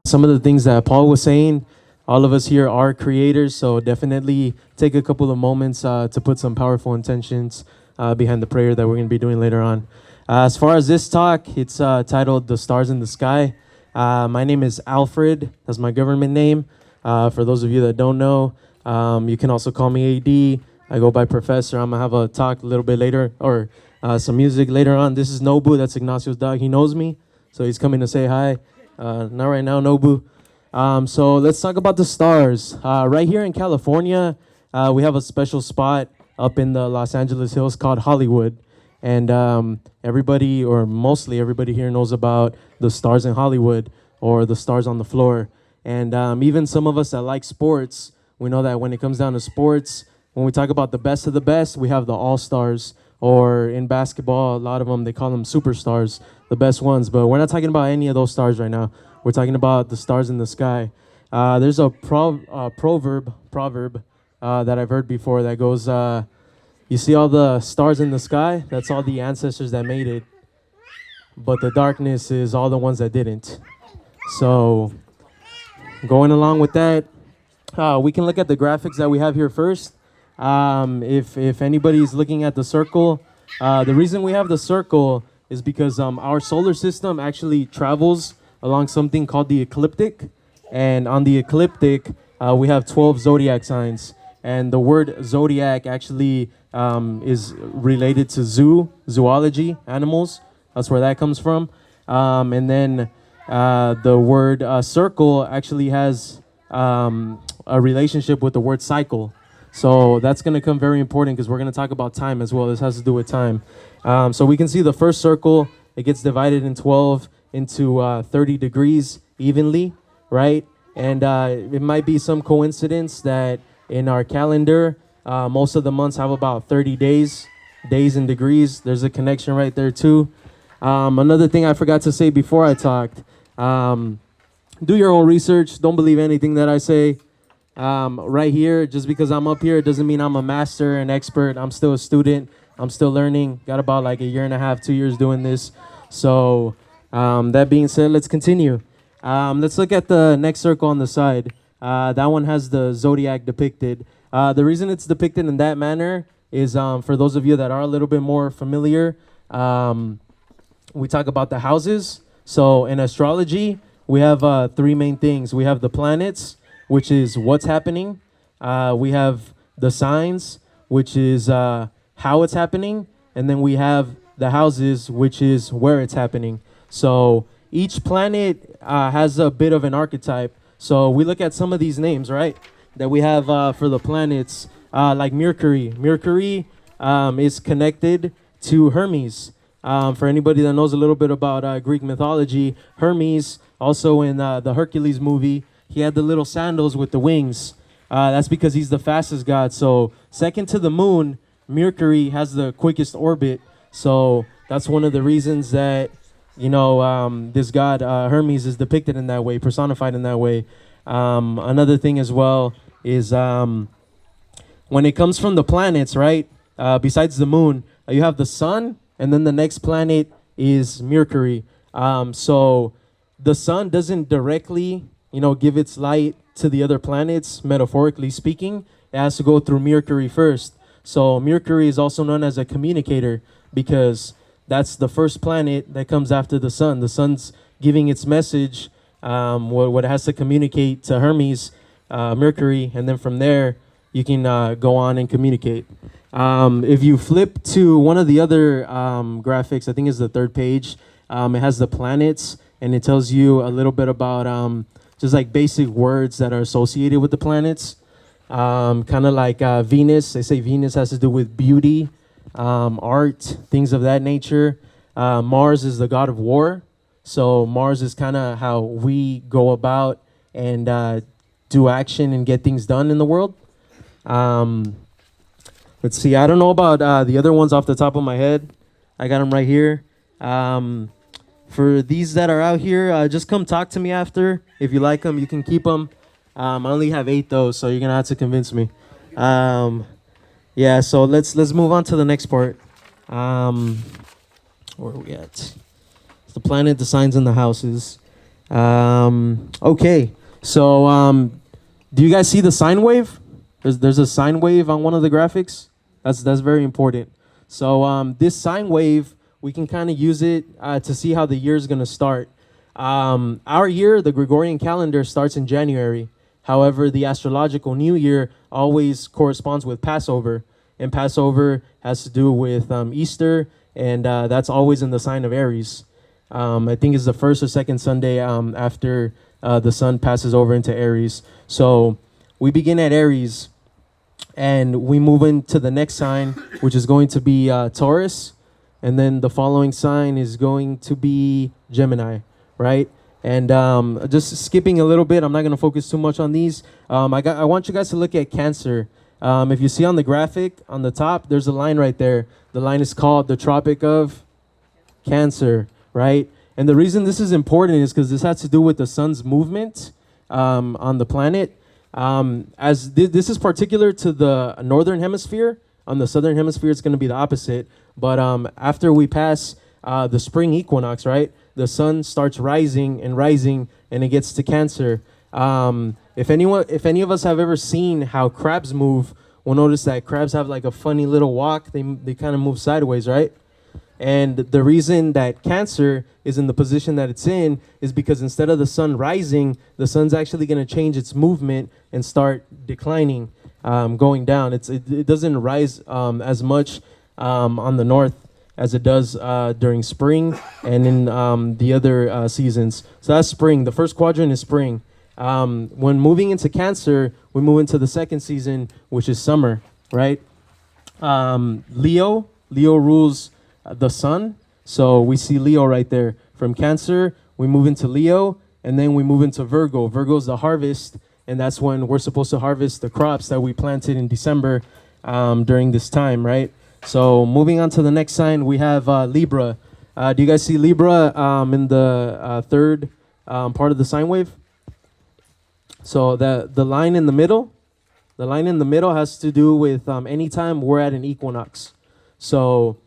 some of the things that Paul was saying. All of us here are creators, so definitely take a couple of moments to put some powerful intentions behind the prayer that we're going to be doing later on. As far as this talk, it's titled "The Stars in the Sky." My name is Alfred. That's my government name. For those of you that don't know, you can also call me AD. I go by Professor. I'm going to have a talk a little bit later, or some music later on. This is Nobu. That's Ignacio's dog. He knows me, so he's coming to say hi. Not right now, Nobu. So let's talk about the stars. Right here in California, we have a special spot up in the Los Angeles hills called Hollywood. And everybody, or mostly everybody here, knows about the stars in Hollywood or the stars on the floor. And even some of us that like sports, we know that when it comes down to sports, when we talk about the best of the best, we have the all-stars. Or in basketball, a lot of them, they call them superstars, the best ones. But we're not talking about any of those stars right now. We're talking about the stars in the sky. There's a proverb that I've heard before that goes, you see all the stars in the sky? That's all the ancestors that made it. But the darkness is all the ones that didn't. So going along with that, we can look at the graphics that we have here first. If anybody's looking at the circle, the reason we have the circle is because our solar system actually travels along something called the ecliptic. And on the ecliptic, we have 12 zodiac signs. And the word zodiac actually is related to zoology, animals. That's where that comes from. And then the word circle actually has a relationship with the word cycle. So that's going to come very important because we're going to talk about time as well. This has to do with time. So we can see the first circle, it gets divided in 12 into 30 degrees evenly, right? And it might be some coincidence that in our calendar, most of the months have about 30 days in degrees. There's a connection right there too. Another thing I forgot to say before I talked, do your own research. Don't believe anything that I say. Right here, just because I'm up here, it doesn't mean I'm a master, an expert. I'm still a student. I'm still learning. Got about like a year and a half, 2 years doing this. So that being said, let's continue. Let's look at the next circle on the side. That one has the zodiac depicted. The reason it's depicted in that manner is for those of you that are a little bit more familiar, we talk about the houses. So in astrology, we have three main things. We have the planets, which is what's happening. We have the signs, which is how it's happening. And then we have the houses, which is where it's happening. So each planet has a bit of an archetype. So we look at some of these names, right, that we have for the planets, like Mercury. Mercury is connected to Hermes. For anybody that knows a little bit about Greek mythology, Hermes, also in the Hercules movie, he had the little sandals with the wings. That's because he's the fastest god. So second to the moon, Mercury has the quickest orbit. So that's one of the reasons that, you know, this god Hermes is depicted in that way, personified in that way. Another thing as well is when it comes from the planets, right, besides the moon, you have the sun, and then the next planet is Mercury. So the sun doesn't directly, you know, give its light to the other planets, metaphorically speaking. It has to go through Mercury first. So Mercury is also known as a communicator because that's the first planet that comes after the sun. The sun's giving its message, what it has to communicate to Hermes, Mercury, and then from there, you can go on and communicate. If you flip to one of the other graphics, I think it's the third page, it has the planets, and it tells you a little bit about just like basic words that are associated with the planets. Kind of like Venus. They say Venus has to do with beauty, art, things of that nature. Mars is the god of war. So Mars is kind of how we go about and do action and get things done in the world. Let's see. I don't know about the other ones off the top of my head. I got them right here. For these that are out here, just come talk to me after. If you like them, you can keep them. I only have 8 though, so you're gonna have to convince me. Yeah, so let's move on to the next part. Where are we at? It's the planet, the signs, and the houses. Okay, so do you guys see the sine wave? There's a sine wave on one of the graphics. That's very important. So this sine wave, we can kind of use it to see how the year is going to start. Our year, the Gregorian calendar, starts in January. However, the astrological new year always corresponds with Passover, and Passover has to do with Easter, and that's always in the sign of Aries. I think it's the first or second Sunday after the sun passes over into Aries. So we begin at Aries, and we move into the next sign, which is going to be Taurus, and then the following sign is going to be Gemini, right? And just skipping a little bit, I'm not going to focus too much on these. I want you guys to look at Cancer. If you see on the graphic on the top, there's a line right there. The line is called the Tropic of Cancer, right? And the reason this is important is because this has to do with the sun's movement on the planet. This is particular to the northern hemisphere. On the southern hemisphere, it's going to be the opposite. But after we pass the spring equinox, right, the sun starts rising, and it gets to Cancer. If any of us have ever seen how crabs move, we'll notice that crabs have like a funny little walk. They kind of move sideways, right? And the reason that Cancer is in the position that it's in is because instead of the sun rising, the sun's actually going to change its movement and start declining, going down. It doesn't rise as much on the north as it does during spring and in the other seasons. So that's spring. The first quadrant is spring. When moving into Cancer, we move into the second season, which is summer, right? Leo rules the sun. So we see Leo right there. From Cancer, we move into Leo, and then we move into Virgo. Virgo is the harvest, and that's when we're supposed to harvest the crops that we planted in December during this time, right? So moving on to the next sign, we have Libra. Do you guys see Libra in the third part of the sine wave? So the line in the middle, has to do with anytime we're at an equinox. So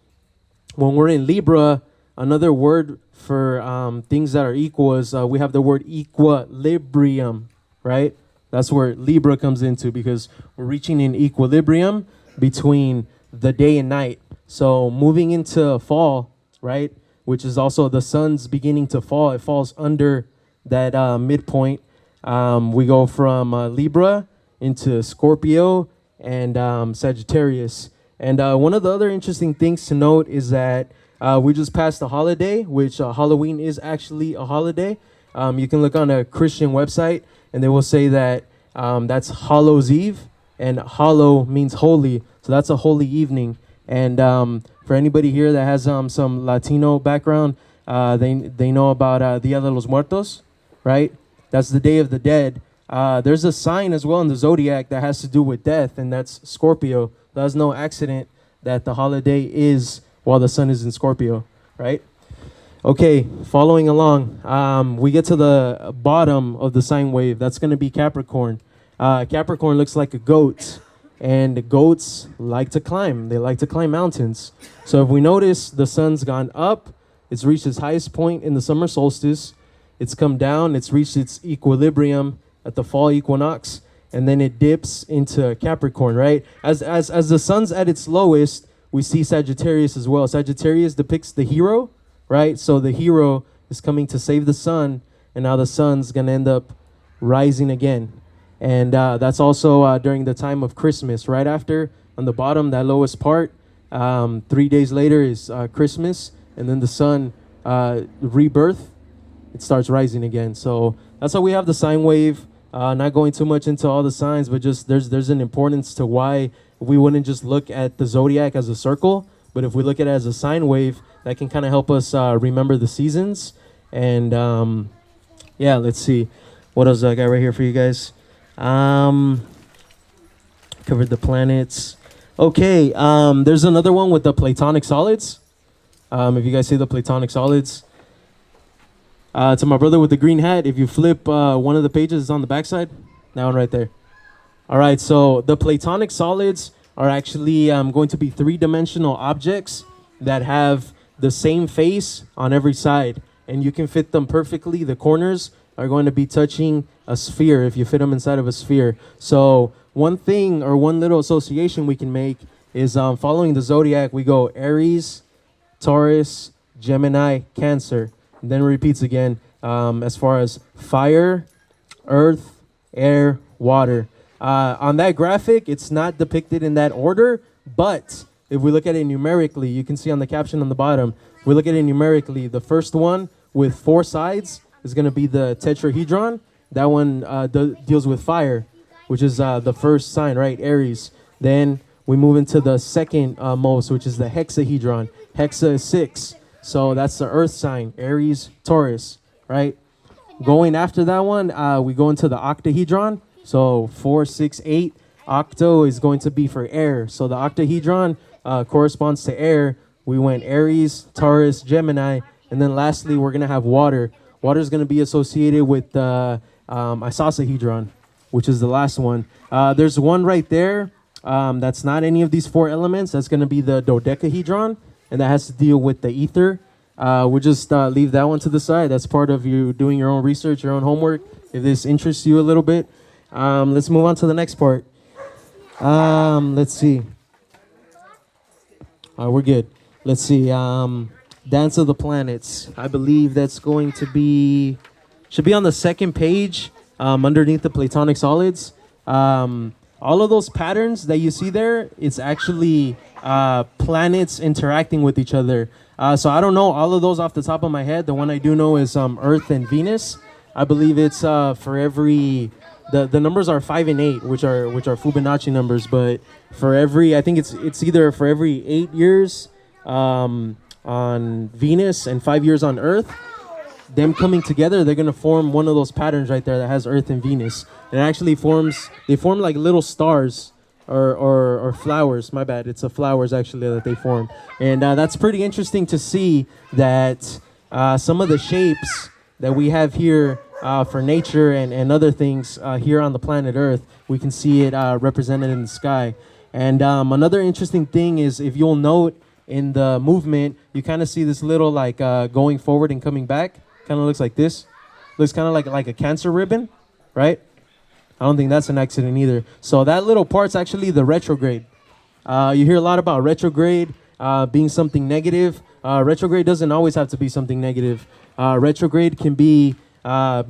when we're in Libra, another word for things that are equal is we have the word equilibrium, right? That's where Libra comes into, because we're reaching an equilibrium between the day and night. So moving into fall, right, which is also the sun's beginning to fall. It falls under that midpoint. We go from Libra into Scorpio and Sagittarius. And one of the other interesting things to note is that we just passed a holiday, which Halloween is actually a holiday. You can look on a Christian website, and they will say that that's Hallows Eve, and Hallow means holy, so that's a holy evening. And for anybody here that has some Latino background, they know about Dia de los Muertos, right? That's the Day of the Dead. There's a sign as well in the zodiac that has to do with death, and that's Scorpio. There's no accident that the holiday is while the sun is in Scorpio, right? Okay, following along, we get to the bottom of the sine wave. That's going to be Capricorn. Capricorn looks like a goat, and goats like to climb. They like to climb mountains. So if we notice, the sun's gone up. It's reached its highest point in the summer solstice. It's come down. It's reached its equilibrium at the fall equinox, and then it dips into Capricorn, right? As the sun's at its lowest, we see Sagittarius as well. Sagittarius depicts the hero, right? So the hero is coming to save the sun, and now the sun's going to end up rising again. And that's also during the time of Christmas. Right after, on the bottom, that lowest part, 3 days later is Christmas, and then the sun, rebirth, it starts rising again. So that's how we have the sine wave. Not going too much into all the signs, but just there's an importance to why we wouldn't just look at the zodiac as a circle, but if we look at it as a sine wave, that can kind of help us remember the seasons. And yeah, let's see. What else do I got right here for you guys? Covered the planets. Okay, there's another one with the Platonic solids. If you guys see the Platonic solids. To my brother with the green hat, if you flip one of the pages, it's on the backside. That one right there. All right, so the Platonic solids are actually going to be three-dimensional objects that have the same face on every side. and you can fit them perfectly. The corners are going to be touching a sphere if you fit them inside of a sphere. So one thing or one little association we can make is following the zodiac, we go Aries, Taurus, Gemini, Cancer. And then it repeats again as far as fire, earth, air, water. On that graphic, it's not depicted in that order, but if we look at it numerically, you can see on the caption on the bottom, we look at it numerically, the first one with 4 sides is going to be the tetrahedron. That one deals with fire, which is the first sign, right? Aries. Then we move into the second most, which is the hexahedron. Hexa is 6. So that's the earth sign, Aries, Taurus, right? Going after that one, we go into the octahedron. So 4, 6, 8. Octo is going to be for air. So the octahedron corresponds to air. We went Aries, Taurus, Gemini. And then lastly, we're going to have water. Water is going to be associated with the isosahedron, which is the last one. There's one right there that's not any of these 4 elements. That's going to be the dodecahedron, and that has to deal with the ether. We'll just leave that one to the side. That's part of you doing your own research, your own homework, if this interests you a little bit. Let's move on to the next part. Let's see. We're good. Let's see. Dance of the Planets. I believe that's going to be, should be on the second page underneath the Platonic solids. All of those patterns that you see there, it's actually planets interacting with each other. So I don't know all of those off the top of my head. The one I do know is Earth and Venus. I believe it's for every, the numbers are 5 and 8, which are Fibonacci numbers. But for every, I think it's either for every 8 years on Venus and 5 years on Earth. Them coming together, they're gonna form one of those patterns right there that has Earth and Venus. It actually they form like little stars or flowers. My bad, it's flowers actually that they form. And that's pretty interesting to see that some of the shapes that we have here for nature and other things here on the planet Earth, we can see it represented in the sky. And another interesting thing is, if you'll note in the movement, you kind of see this little like going forward and coming back. Kind of looks like this. Looks kind of like a cancer ribbon, right? I don't think that's an accident either. So that little part's actually the retrograde. You hear a lot about retrograde being something negative. Retrograde doesn't always have to be something negative. Retrograde can be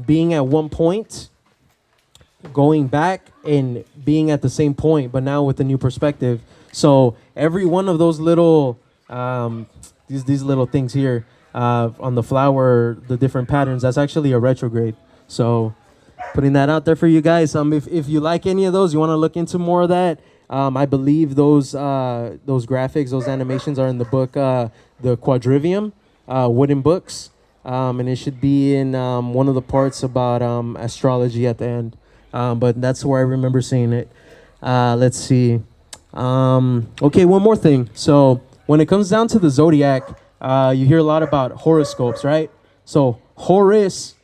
being at one point, going back, and being at the same point, but now with a new perspective. So every one of those little, these little things here on the flower, the different patterns, that's actually a retrograde. So putting that out there for you guys. If you like any of those, you want to look into more of that. I believe those graphics, those animations are in the book, the Quadrivium, wooden books. And it should be in one of the parts about astrology at the end. But that's where I remember seeing it. Let's see. Okay, one more thing. So when it comes down to the zodiac, you hear a lot about horoscopes, right? So Horus,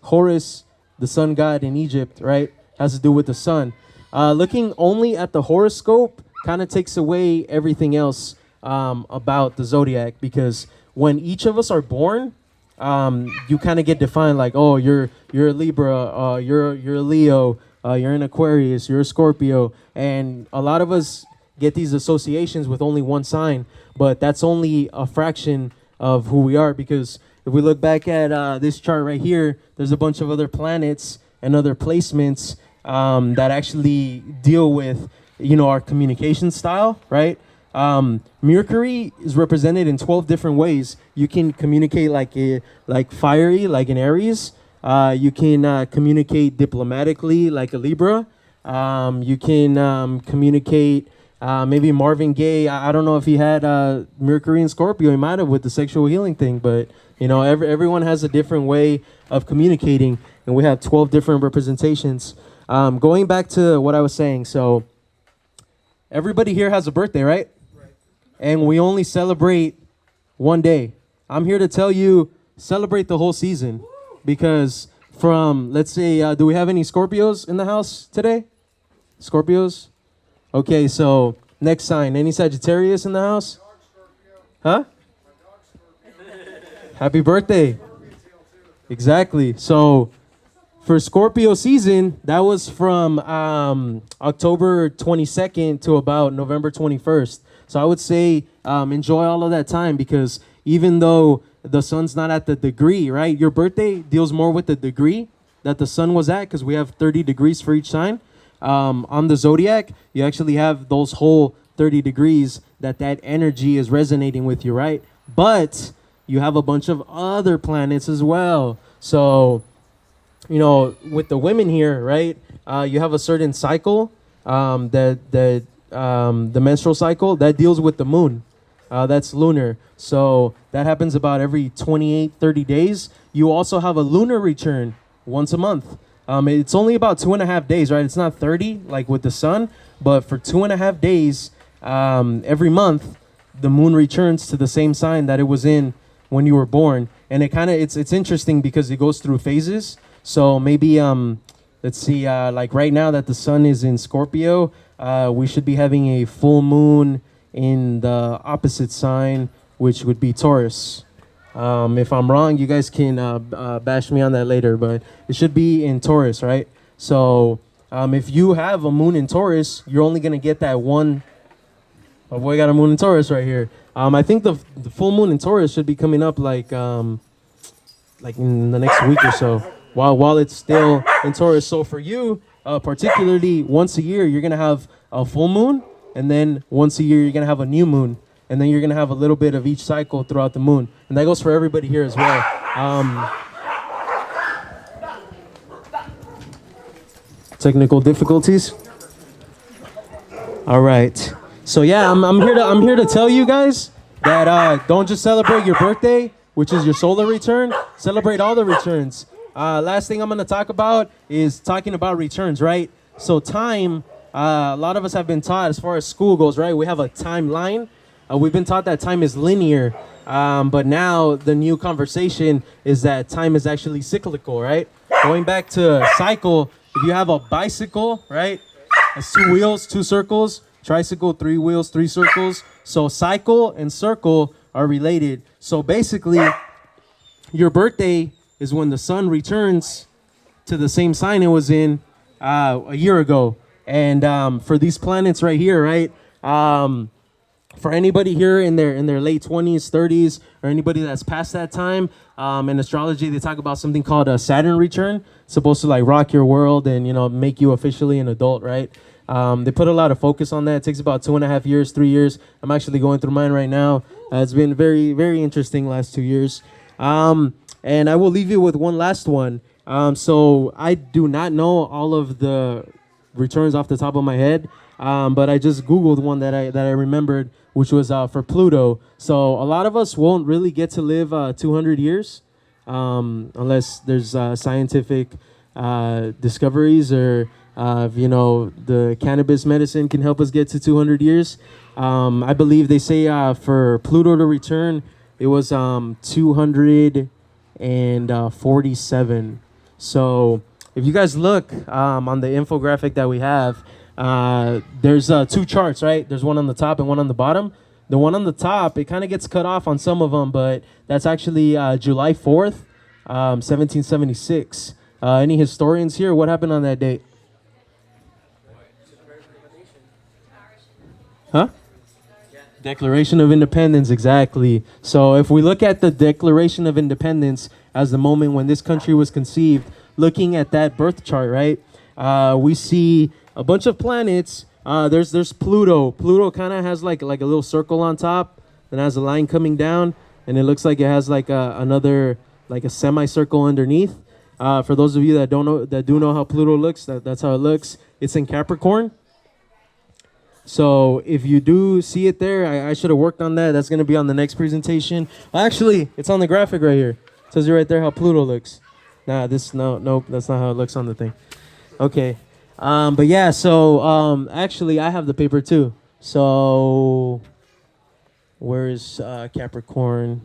the sun god in Egypt, right, has to do with the sun. Looking only at the horoscope kind of takes away everything else about the zodiac, because when each of us are born, you kind of get defined like, oh, you're a Libra, you're a Leo, you're an Aquarius, you're a Scorpio, and a lot of us get these associations with only one sign, but that's only a fraction of who we are, because if we look back at this chart right here, there's a bunch of other planets and other placements that actually deal with, our communication style, right? Mercury is represented in 12 different ways. You can communicate like fiery, like an Aries. You can communicate diplomatically, like a Libra. You can communicate maybe Marvin Gaye. I don't know if he had Mercury and Scorpio. He might have with the sexual healing thing, but everyone has a different way of communicating, and we have 12 different representations. Going back to what I was saying, so everybody here has a birthday, right? And we only celebrate one day. I'm here to tell you, celebrate the whole season. Because from, let's say, do we have any Scorpios in the house today? Scorpios? Okay, so next sign. Any Sagittarius in the house? Huh? Happy birthday. Exactly. So for Scorpio season, that was from October 22nd to about November 21st. So I would say enjoy all of that time, because even though the sun's not at the degree, right? Your birthday deals more with the degree that the sun was at, because we have 30 degrees for each sign. On the zodiac, you actually have those whole 30 degrees that energy is resonating with you, right? But you have a bunch of other planets as well. So with the women here, right? You have a certain cycle, the menstrual cycle that deals with the moon. That's lunar. So that happens about every 28, 30 days. You also have a lunar return once a month. It's only about 2.5 days, right? It's not 30 like with the sun, but for 2.5 days, every month, the moon returns to the same sign that it was in when you were born. And it's interesting because it goes through phases. So maybe let's see, like right now that the sun is in Scorpio, we should be having a full moon in the opposite sign, which would be Taurus. If I'm wrong, you guys can bash me on that later, but it should be in Taurus, right? So if you have a moon in Taurus, you're only going to get that one. Oh boy, got a moon in Taurus right here. I think the full moon in Taurus should be coming up like in the next week or so, while it's still in Taurus. So for you, particularly once a year, you're going to have a full moon, and then once a year, you're going to have a new moon. And then you're going to have a little bit of each cycle throughout the moon. And that goes for everybody here as well. Technical difficulties. All right. So yeah, I'm here to tell you guys that don't just celebrate your birthday, which is your solar return. Celebrate all the returns. Last thing I'm going to talk about is talking about returns, right? So time, a lot of us have been taught as far as school goes, right? We have a timeline. We've been taught that time is linear, but now the new conversation is that time is actually cyclical, right? Going back to cycle, if you have a bicycle, right? It's 2 wheels, 2 circles. Tricycle, 3 wheels, 3 circles. So cycle and circle are related. So basically, your birthday is when the sun returns to the same sign it was in a year ago. And for these planets right here, right? For anybody here in their late 20s, 30s, or anybody that's past that time, in astrology, they talk about something called a Saturn return. It's supposed to like rock your world and, make you officially an adult, right? They put a lot of focus on that. It takes about 2.5 years, 3 years. I'm actually going through mine right now. It's been very, very interesting last 2 years. And I will leave you with one last one. So I do not know all of the returns off the top of my head, but I just Googled one that I remembered, which was for Pluto. So a lot of us won't really get to live 200 years unless there's scientific discoveries, or the cannabis medicine can help us get to 200 years. I believe they say for Pluto to return, it was 247. So if you guys look on the infographic that we have, there's 2 charts, right? There's one on the top and one on the bottom. The one on the top, it kind of gets cut off on some of them, but that's actually July 4th, 1776. Any historians here? What happened on that date? Huh? Declaration of Independence, exactly. So if we look at the Declaration of Independence as the moment when this country was conceived, looking at that birth chart, right, we see a bunch of planets. There's Pluto. Pluto kind of has like a little circle on top, and has a line coming down, and it looks like it has like another like a semicircle underneath. For those of you that do know how Pluto looks, that's how it looks. It's in Capricorn. So if you do see it there, I should have worked on that. That's going to be on the next presentation. Actually, it's on the graphic right here. It tells you right there how Pluto looks. Nope, that's not how it looks on the thing. Okay. But yeah, so actually I have the paper too. So where's Capricorn?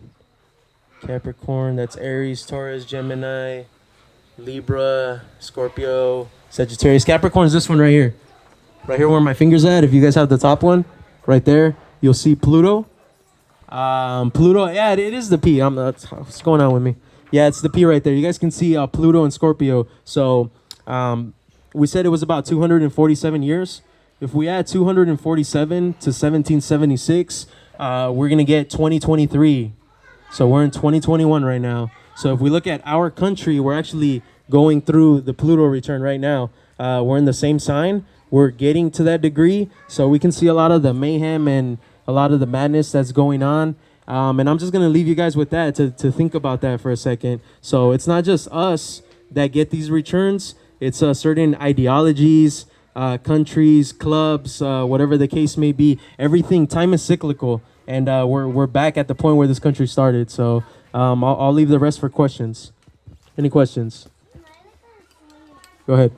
Capricorn, that's Aries, Taurus, Gemini, Libra, Scorpio, Sagittarius. Capricorn is this one right here. Right here where my finger's at. If you guys have the top one, right there, you'll see Pluto. Pluto, yeah, it is the P. What's going on with me? Yeah, it's the P right there. You guys can see Pluto and Scorpio. So we said it was about 247 years. If we add 247 to 1776, we're going to get 2023. So we're in 2021 right now. So if we look at our country, we're actually going through the Pluto return right now. We're in the same sign. We're getting to that degree. So we can see a lot of the mayhem and a lot of the madness that's going on. And I'm just going to leave you guys with that to think about that for a second. So it's not just us that get these returns. It's certain ideologies, countries, clubs, whatever the case may be. Everything, time is cyclical. And we're back at the point where this country started. So I'll leave the rest for questions. Any questions? Go ahead.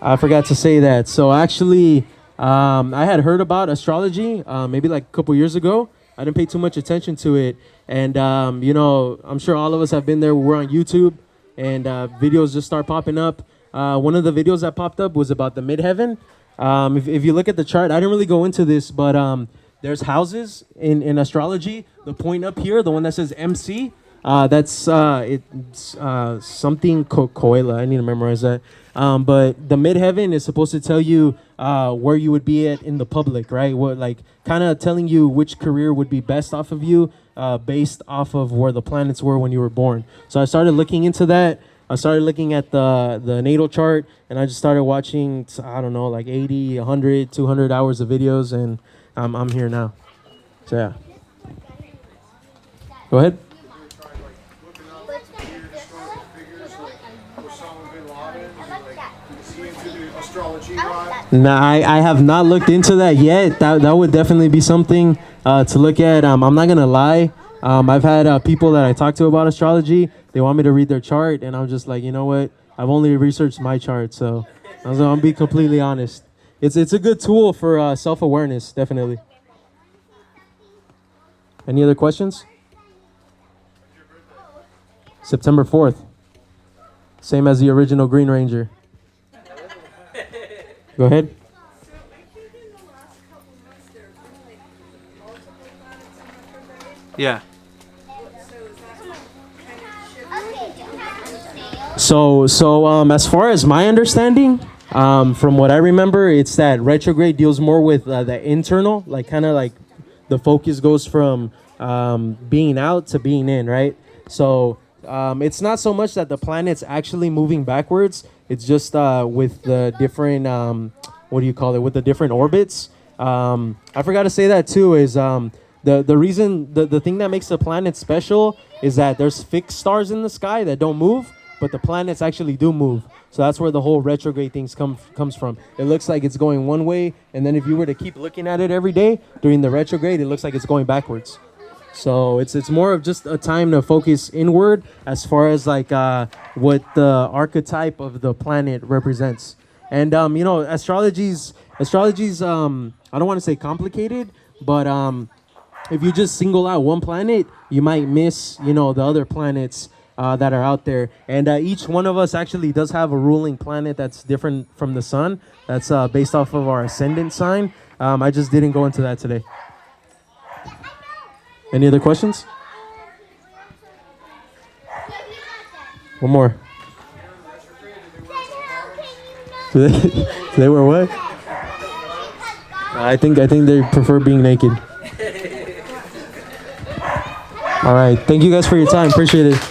I forgot to say that. So actually, I had heard about astrology maybe like a couple years ago. I didn't pay too much attention to it. And, I'm sure all of us have been there. We're on YouTube and videos just start popping up. One of the videos that popped up was about the midheaven. If you look at the chart, I didn't really go into this, but there's houses in astrology. The point up here, the one that says MC, that's something Koila. I need to memorize that. But the midheaven is supposed to tell you where you would be at in the public, right? What, like, kind of telling you which career would be best off of you based off of where the planets were when you were born. So I started looking into that. I started looking at the natal chart, and I just started watching, I don't know, like 80, 100, 200 hours of videos, and I'm here now. So, yeah. Go ahead. Nah, I have not looked into that yet. That would definitely be something to look at. I'm not going to lie. I've had people that I talk to about astrology. They want me to read their chart, and I'm just like, you know what? I've only researched my chart, so I'm going to be completely honest. It's a good tool for self-awareness, definitely. Any other questions? September 4th. Same as the original Green Ranger. Go ahead. Yeah. So as far as my understanding, from what I remember, it's that retrograde deals more with the internal, like kind of like the focus goes from being out to being in, right? So it's not so much that the planet's actually moving backwards. It's just with the different, with the different orbits. I forgot to say that too, is the reason, the thing that makes the planet special is that there's fixed stars in the sky that don't move, but the planets actually do move. So that's where the whole retrograde things comes from. It looks like it's going one way, and then if you were to keep looking at it every day during the retrograde, it looks like it's going backwards. So it's more of just a time to focus inward as far as like what the archetype of the planet represents. And astrology's I don't want to say complicated, but if you just single out one planet, you might miss the other planets that are out there. And each one of us actually does have a ruling planet that's different from the sun. That's based off of our ascendant sign. I just didn't go into that today. Any other questions? One more. They were what? I think they prefer being naked. All right. Thank you guys for your time. Appreciate it.